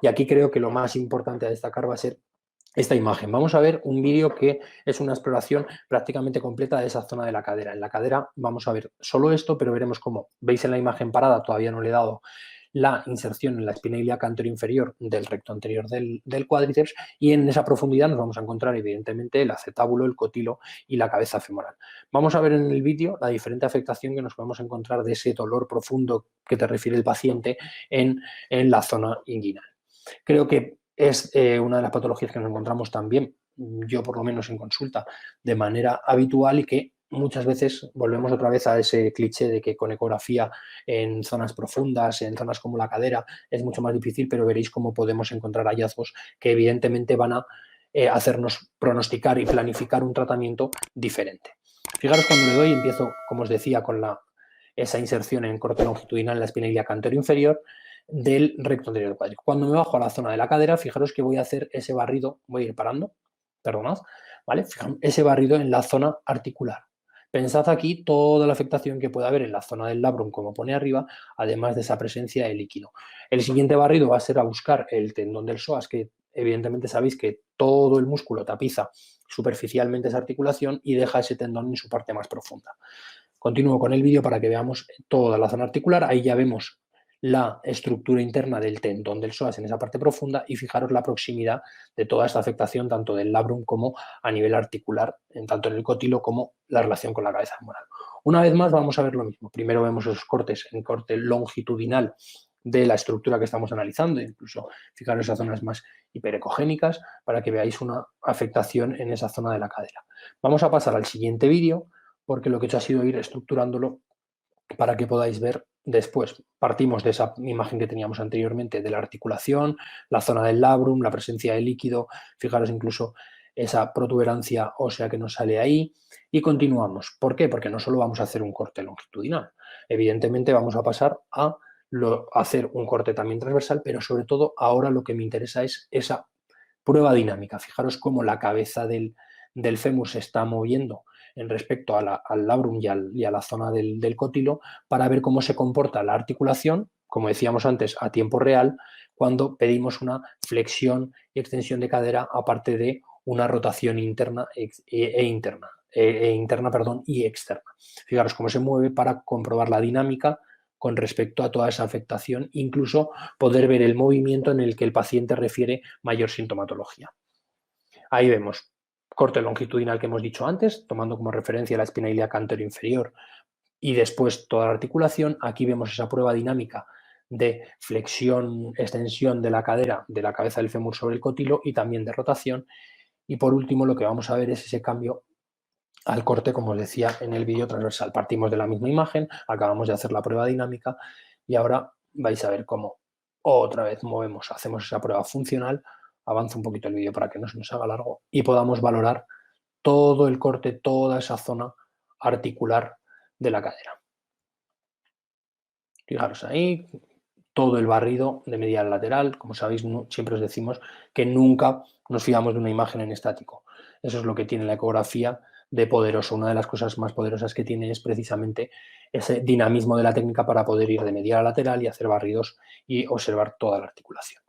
Y aquí creo que lo más importante a destacar va a ser esta imagen. Vamos a ver un vídeo que es una exploración prácticamente completa de esa zona de la cadera. En la cadera vamos a ver solo esto, pero veremos cómo, veis en la imagen parada, todavía no le he dado la inserción en la espina ilíaca anterior inferior del recto anterior del cuádriceps, y en esa profundidad nos vamos a encontrar evidentemente el acetábulo, el cotilo y la cabeza femoral. Vamos a ver en el vídeo la diferente afectación que nos podemos encontrar de ese dolor profundo que te refiere el paciente en la zona inguinal. Creo que es una de las patologías que nos encontramos también, yo por lo menos en consulta, de manera habitual, y que muchas veces volvemos otra vez a ese cliché de que con ecografía en zonas profundas, en zonas como la cadera, es mucho más difícil, pero veréis cómo podemos encontrar hallazgos que evidentemente van a hacernos pronosticar y planificar un tratamiento diferente. Fijaros, cuando le doy, empiezo, como os decía, con esa inserción en corte longitudinal en la espina ilíaca anterior inferior del recto anterior del cuádriceps. Cuando me bajo a la zona de la cadera, fijaros que voy a hacer ese barrido, voy a ir parando, perdonad, ¿vale? Fijaros, ese barrido en la zona articular. Pensad aquí toda la afectación que puede haber en la zona del labrum, como pone arriba, además de esa presencia de líquido. El siguiente barrido va a ser a buscar el tendón del psoas, que evidentemente sabéis que todo el músculo tapiza superficialmente esa articulación y deja ese tendón en su parte más profunda. Continúo con el vídeo para que veamos toda la zona articular. Ahí ya vemos la estructura interna del tendón del psoas en esa parte profunda, y fijaros la proximidad de toda esta afectación tanto del labrum como a nivel articular, tanto en el cotilo como la relación con la cabeza femoral. Una vez más vamos a ver lo mismo. Primero vemos esos cortes en corte longitudinal de la estructura que estamos analizando, incluso fijaros esas zonas más hiperecogénicas para que veáis una afectación en esa zona de la cadera. Vamos a pasar al siguiente vídeo, porque lo que he hecho ha sido ir estructurándolo para que podáis ver después. Partimos de esa imagen que teníamos anteriormente de la articulación, la zona del labrum, la presencia de líquido, fijaros incluso esa protuberancia ósea que nos sale ahí, y continuamos. ¿Por qué? Porque no solo vamos a hacer un corte longitudinal, evidentemente vamos a pasar a hacer un corte también transversal, pero sobre todo ahora lo que me interesa es esa prueba dinámica. Fijaros cómo la cabeza del fémur se está moviendo en respecto al labrum y a la zona del cótilo, para ver cómo se comporta la articulación, como decíamos antes, a tiempo real, cuando pedimos una flexión y extensión de cadera, aparte de una rotación interna y externa. Fijaros cómo se mueve para comprobar la dinámica con respecto a toda esa afectación, incluso poder ver el movimiento en el que el paciente refiere mayor sintomatología. Ahí vemos corte longitudinal que hemos dicho antes, tomando como referencia la espina ilíaca anterior inferior y después toda la articulación. Aquí vemos esa prueba dinámica de flexión, extensión de la cadera, de la cabeza del fémur sobre el cotilo, y también de rotación. Y por último lo que vamos a ver es ese cambio al corte, como os decía en el vídeo transversal. Partimos de la misma imagen, acabamos de hacer la prueba dinámica y ahora vais a ver cómo otra vez movemos, hacemos esa prueba funcional. Avanzo un poquito el vídeo para que no se nos haga largo y podamos valorar todo el corte, toda esa zona articular de la cadera. Fijaros ahí, todo el barrido de medial lateral. Como sabéis, siempre os decimos que nunca nos fiamos de una imagen en estático. Eso es lo que tiene la ecografía de poderoso. Una de las cosas más poderosas que tiene es precisamente ese dinamismo de la técnica para poder ir de medial a lateral y hacer barridos y observar toda la articulación.